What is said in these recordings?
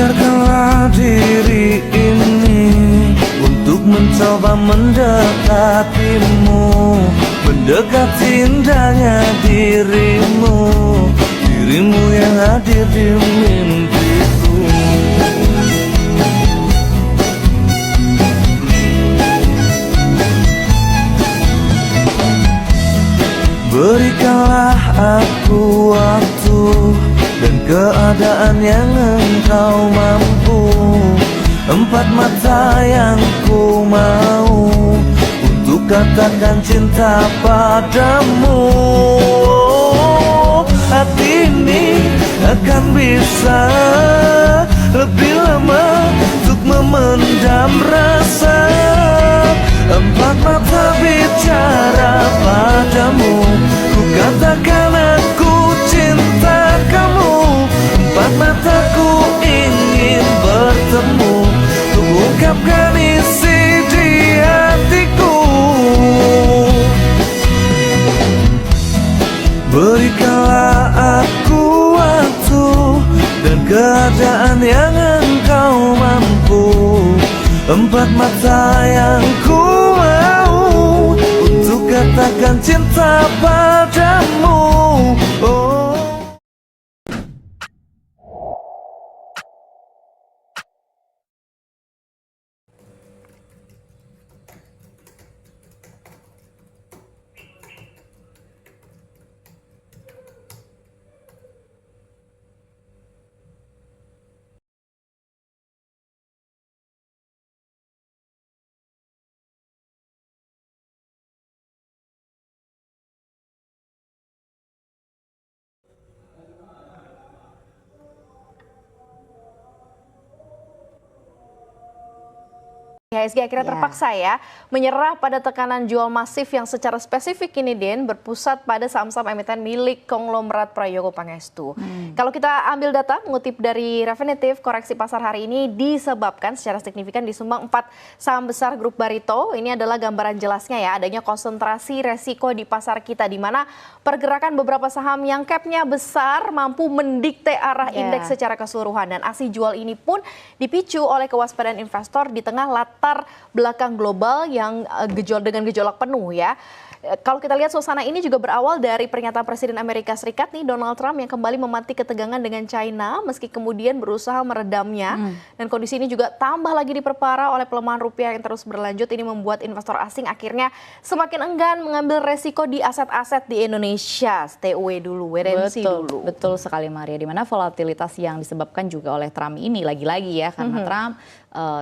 Biarkanlah diri ini untuk mencoba mendekatimu, mendekati indahnya dirimu, dirimu yang hadir di mimpiku. Berikanlah aku waktu dan keadaan yang engkau mampu, empat mata yang ku mau untuk katakan cinta padamu. Hati ini akan bisa lebih lama untuk memendam rasa. Empat mata bicara padamu, ku katakan aku cinta kamu. Empat mataku ingin bertemu, ku ungkapkan isi di hatiku. Berikanlah aku waktu dan keadaan yang engkau mampu, empat mata yang ku mau untuk katakan cinta padamu. Oh. IHSG akhirnya terpaksa ya menyerah pada tekanan jual masif yang secara spesifik ini Den berpusat pada saham-saham emiten milik konglomerat Prayogo Pangestu. Kalau kita ambil data mengutip dari Refinitiv, koreksi pasar hari ini disebabkan secara signifikan disumbang 4 saham besar grup Barito. Ini adalah gambaran jelasnya ya, adanya konsentrasi resiko di pasar kita di mana pergerakan beberapa saham yang capnya besar mampu mendikte arah indeks secara keseluruhan, dan aksi jual ini pun dipicu oleh kewaspadaan investor di tengah latar belakang global yang dengan gejolak penuh ya. Kalau kita lihat suasana ini juga berawal dari pernyataan Presiden Amerika Serikat nih Donald Trump yang kembali memantik ketegangan dengan China meski kemudian berusaha meredamnya. Dan kondisi ini juga tambah lagi diperparah oleh pelemahan rupiah yang terus berlanjut. Ini membuat investor asing akhirnya semakin enggan mengambil resiko di aset-aset di Indonesia. Stay away dulu, wait and see dulu. Betul sekali Maria, di mana volatilitas yang disebabkan juga oleh Trump ini lagi-lagi ya karena Trump.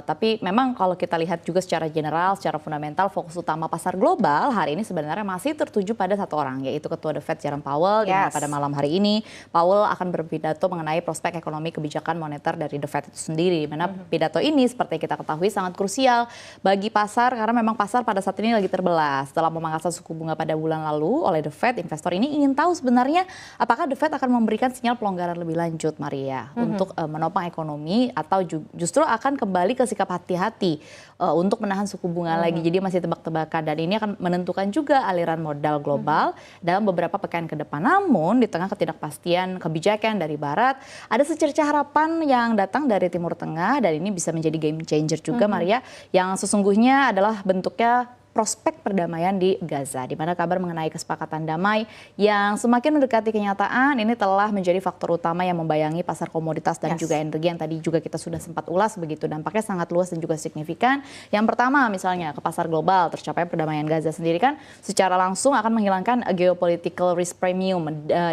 Tapi memang kalau kita lihat juga secara general, secara fundamental, fokus utama pasar global hari ini sebenarnya masih tertuju pada satu orang, yaitu Ketua The Fed Jerome Powell. Di mana pada malam hari ini Powell akan berpidato mengenai prospek ekonomi kebijakan moneter dari The Fed itu sendiri. Di mana pidato ini seperti kita ketahui sangat krusial bagi pasar karena memang pasar pada saat ini lagi terbelah. Setelah memangkas suku bunga pada bulan lalu oleh The Fed, investor ini ingin tahu sebenarnya apakah The Fed akan memberikan sinyal pelonggaran lebih lanjut, Maria, untuk menopang ekonomi atau justru akan kembali ke sikap hati-hati untuk menahan suku bunga lagi. Jadi masih tebak-tebakan, dan ini akan menentukan juga aliran modal global dalam beberapa pekan ke depan. Namun di tengah ketidakpastian kebijakan dari Barat, ada secercah harapan yang datang dari Timur Tengah, dan ini bisa menjadi game changer juga Maria, yang sesungguhnya adalah bentuknya prospek perdamaian di Gaza, di mana kabar mengenai kesepakatan damai yang semakin mendekati kenyataan ini telah menjadi faktor utama yang membayangi pasar komoditas dan juga energi yang tadi juga kita sudah sempat ulas begitu. Dampaknya sangat luas dan juga signifikan. Yang pertama misalnya ke pasar global, tercapai perdamaian Gaza sendiri kan secara langsung akan menghilangkan geopolitical risk premium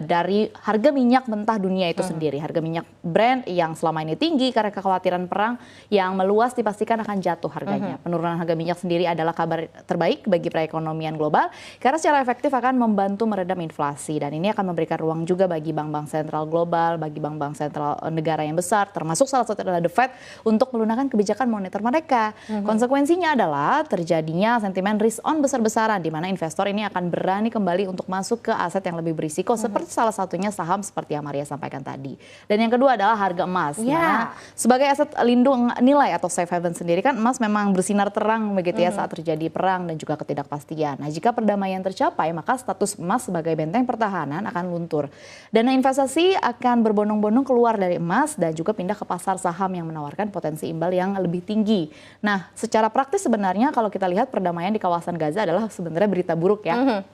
dari harga minyak mentah dunia itu sendiri. Harga minyak Brent yang selama ini tinggi karena kekhawatiran perang yang meluas dipastikan akan jatuh harganya. Penurunan harga minyak sendiri adalah kabar terbaik bagi perekonomian global karena secara efektif akan membantu meredam inflasi, dan ini akan memberikan ruang juga bagi bank-bank sentral global, bagi bank-bank sentral negara yang besar, termasuk salah satu adalah The Fed, untuk melunakkan kebijakan moneter mereka. Konsekuensinya adalah terjadinya sentimen risk on besar-besaran, di mana investor ini akan berani kembali untuk masuk ke aset yang lebih berisiko, seperti salah satunya saham seperti yang Maria sampaikan tadi. Dan yang kedua adalah harga emas. Nah, sebagai aset lindung nilai atau safe haven sendiri kan emas memang bersinar terang begitu ya saat terjadi perang perang dan juga ketidakpastian. Nah, jika perdamaian tercapai, maka status emas sebagai benteng pertahanan akan luntur. Dana investasi akan berbondong-bondong keluar dari emas dan juga pindah ke pasar saham yang menawarkan potensi imbal yang lebih tinggi. Nah, secara praktis sebenarnya kalau kita lihat perdamaian di kawasan Gaza adalah sebenarnya berita buruk ya.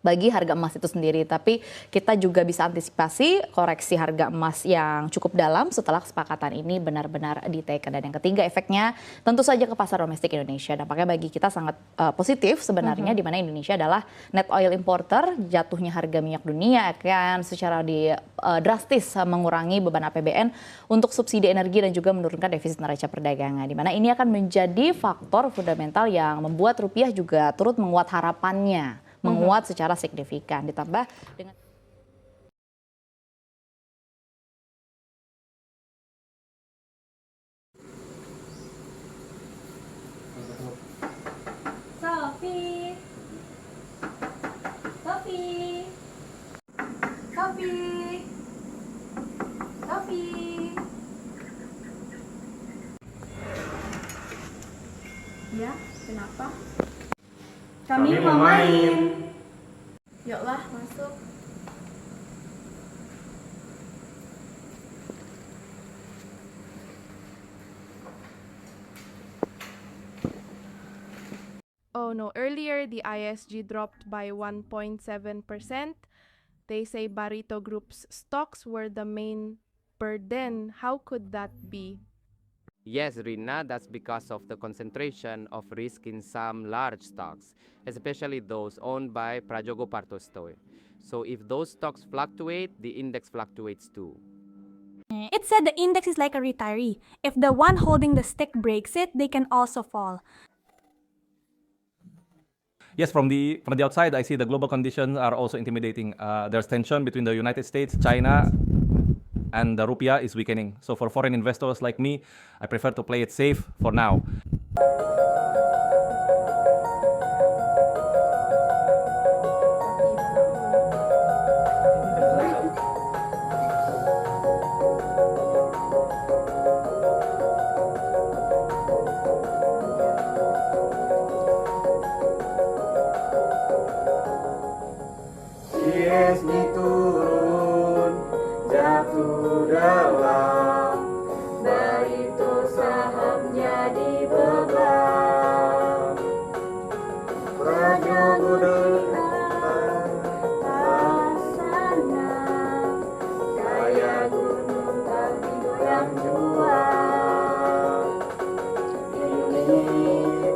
Bagi harga emas itu sendiri, tapi kita juga bisa antisipasi koreksi harga emas yang cukup dalam setelah kesepakatan ini benar-benar diteken. Dan yang ketiga, efeknya tentu saja ke pasar domestik Indonesia. Dampaknya bagi kita sangat positif sebenarnya, di mana Indonesia adalah net oil importer. Jatuhnya harga minyak dunia akan secara drastis mengurangi beban APBN untuk subsidi energi dan juga menurunkan defisit neraca perdagangan, di mana ini akan menjadi faktor fundamental yang membuat rupiah juga turut menguat harapannya, menguat secara signifikan, ditambah dengan Sofi, Sofi, Sofi, Sofi. Ya, kenapa? Kami mau main. Yuklah, masuk. Oh no, earlier the ISG dropped by 1.7%. They say Barito Group's stocks were the main burden. How could that be? Yes, Rina, that's because of the concentration of risk in some large stocks, especially those owned by Prajogo Partostoy. So if those stocks fluctuate, the index fluctuates too. It said the index is like a retiree. If the one holding the stick breaks it, they can also fall. Yes, from the outside, I see the global conditions are also intimidating. There's tension between the United States, China, and the rupiah is weakening. So for foreign investors like me, I prefer to play it safe for now. ISG turun, jatuh dalam, Barito saham jadi beban. Prajogo dekat sana, kayak gunung tapi goyang jual. Ini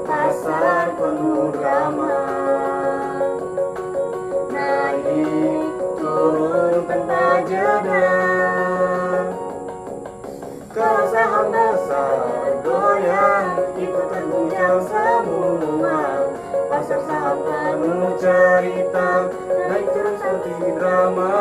pasar penuh drama, naik turun tanpa jeda. Kalau saham besar goyang, ikut terguncang semua. Pasar saham penuh cerita, naik turun seperti drama.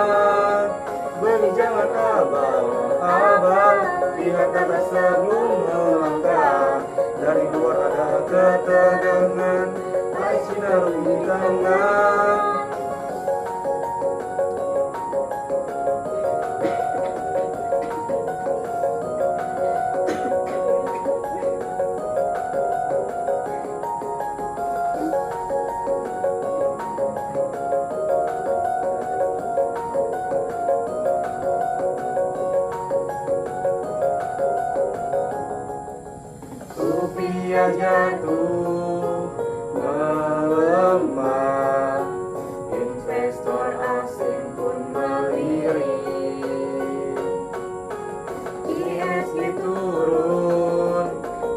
Beli jangan abal-abal, lihat data sebelum melangkah. Dari luar ada ketegangan, hai sinar di tengah. Rupiah jatuh melemah, investor asing pun melirik. ISG turun,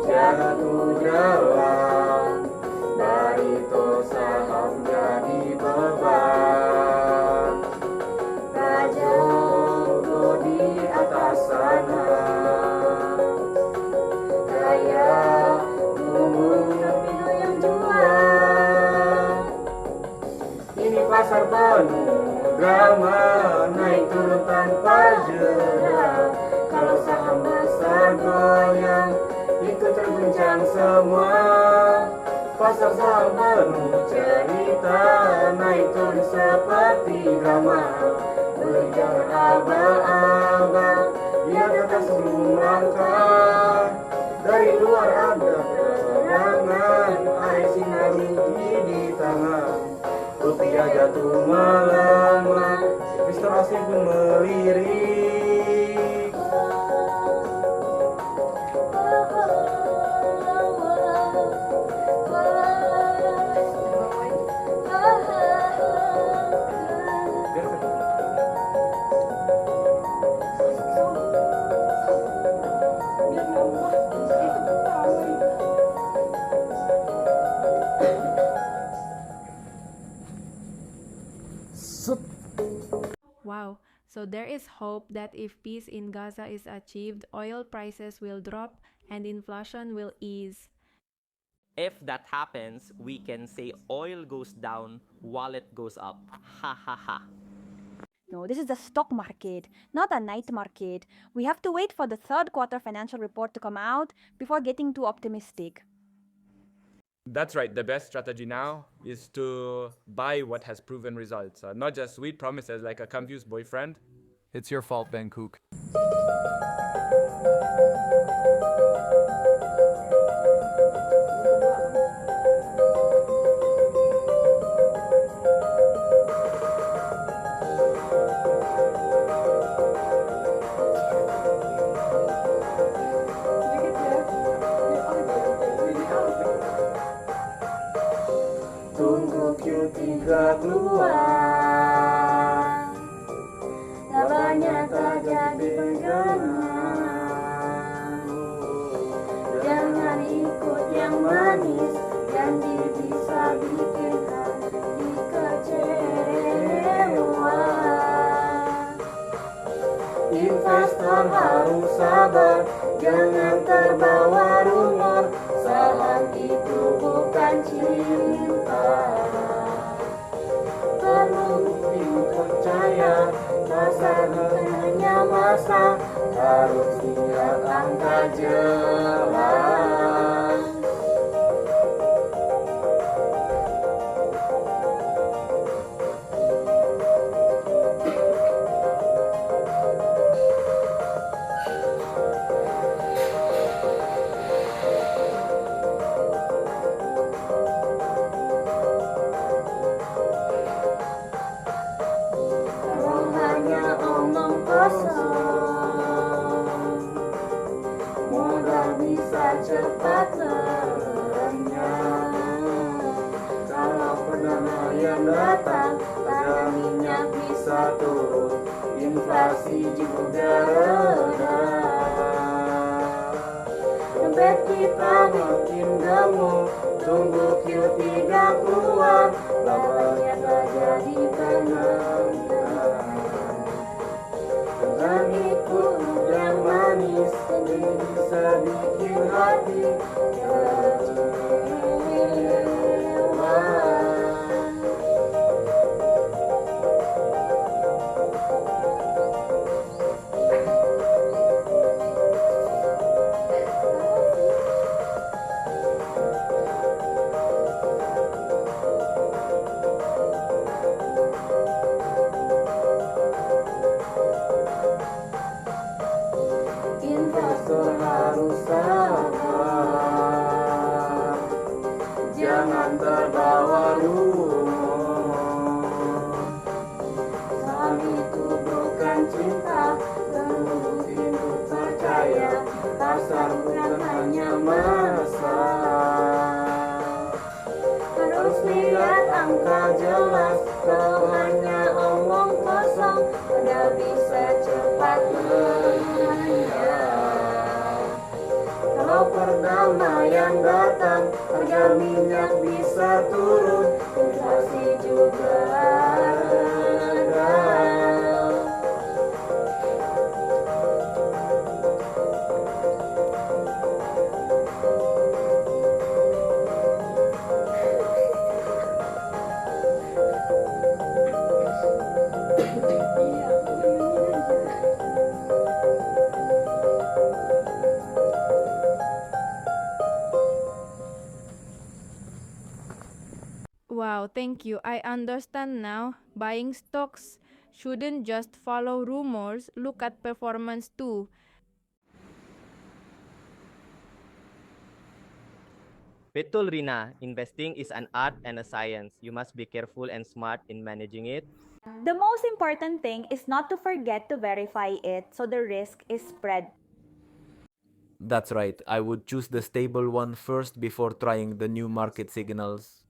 jatuh dalam, Barito saham jadi beban. Prajogo di atas sana, kayak gunung tapi goyang jual. Ini pasar penuh drama, naik turun tanpa jeda. Kalau saham besar goyang, ikut terguncang semua. Pasar saham penuh cerita, naik turun seperti drama. Beli jangan abal-abal, lihat data sebelum langkah. Dari luar ada ketegangan, hai sinar rugi di tangan. Rupiah jatuh melemah, investor asing pun melirik. Wow. So there is hope that if peace in Gaza is achieved, oil prices will drop and inflation will ease. If that happens, we can say oil goes down, wallet goes up. Ha ha ha. No, this is the stock market, not a night market. We have to wait for the third quarter financial report to come out before getting too optimistic. That's right. The best strategy now is to buy what has proven results, not just sweet promises like a confused boyfriend. It's your fault, Ben Cook. Tunggu Q3 keluar, labanya tak jadi pegangan. Jangan ikut yang manis, janji bisa bikin hati kecewa. Investor harus sabar, jangan terbawa rumor. Saham itu bukan cinta, perlu dipercaya. Pasar hanya masa, harus lihat angka jelas. Hanya omong kosong, modal bisa cepat lenyap. Kalau perdamaian datang, harga minyak bisa turun, inflasi juga reda. Dompet kita makin gemuk, tunggu Q3 keluar, labanya tak jadi penenang. Jangan ikut yang manis, ini bisa bikin hati kecewa. Investor harus sabar, jangan terbawa rumor. Saham itu bukan cinta, perlu hidup percaya. Pasar bukan hanya masa, harus lihat angka jelas. Kalau hanya omong kosong, udah bisa cepat lenyap. Kalau perdamaian datang, harga minyak bisa turun, inflasi juga reda. Wow, thank you. I understand now. Buying stocks shouldn't just follow rumors, look at performance too. Betul, Rina. Investing is an art and a science. You must be careful and smart in managing it. The most important thing is not to forget to verify it so the risk is spread. That's right. I would choose the stable one first before trying the new market signals.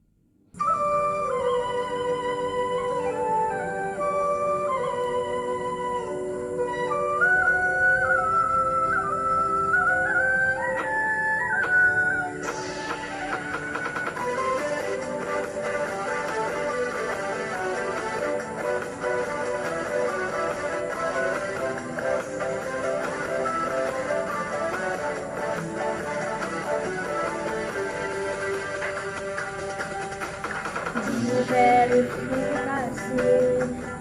Verifikasi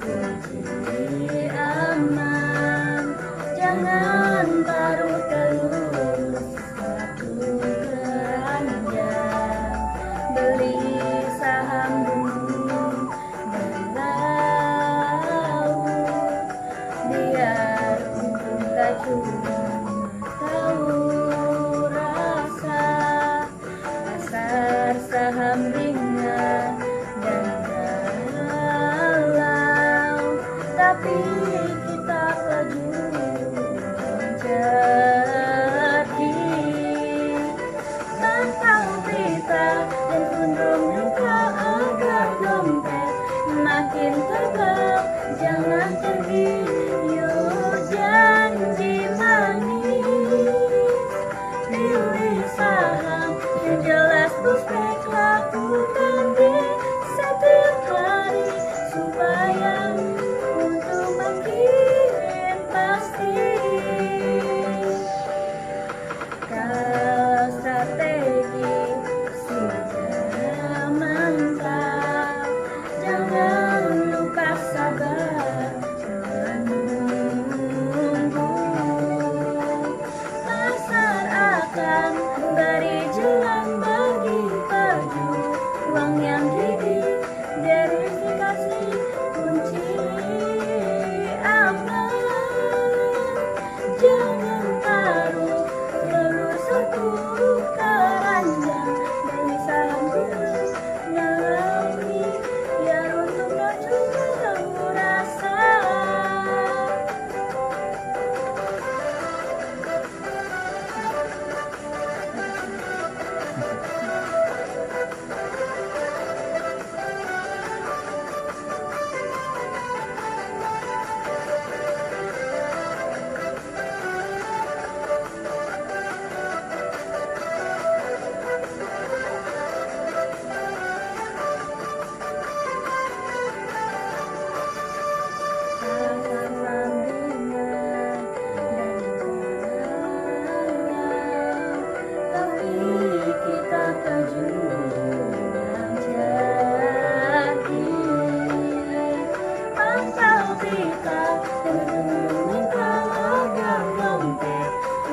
kunci aman, jangan taruh telur satu keranjang, beli saham dulu dan laut, biar untung tak cuma tahu rasa. Pasar saham ringan dan dalam, tapi kita pejuang cerdik. Pantau berita dan gunung muka agar dompet makin tebal, jangan tergiur janji manis. Pilih saham yang jelas prospek, lakukan di setiap hari supaya untung makin pasti. Kalau strategi sudah mantap, jangan lupa sabar menunggu. Pasar akan beri jalan bagi pejuang yang gigih. Verifikasi kunci aman, jangan taruh telur satu keranjang, beli saham dulu nyalahi, biar untung tak cuma tahu rasa.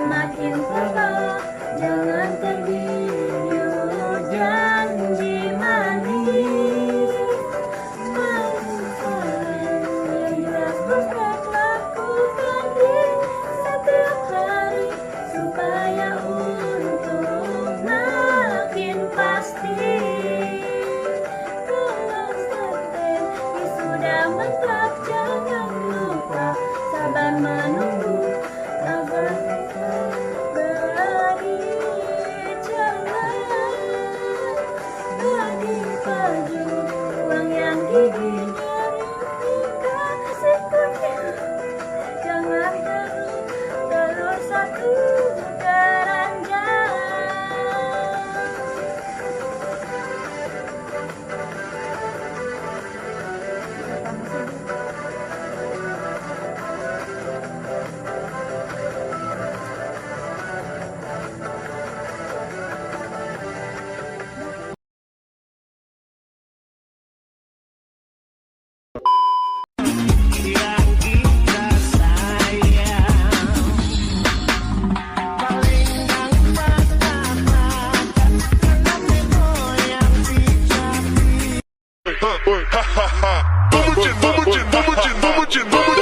Makin tebal, jangan tergiur janji manis. Jelas prospek, lakukan di setiap hari supaya untung makin pasti. Kalau strategi sudah mantap, jangan lupa sabar menunggu. Bagi jalan bagi pejuang yang gigih, verifikasi kunci, jangan telur satu keranjang. Vamos,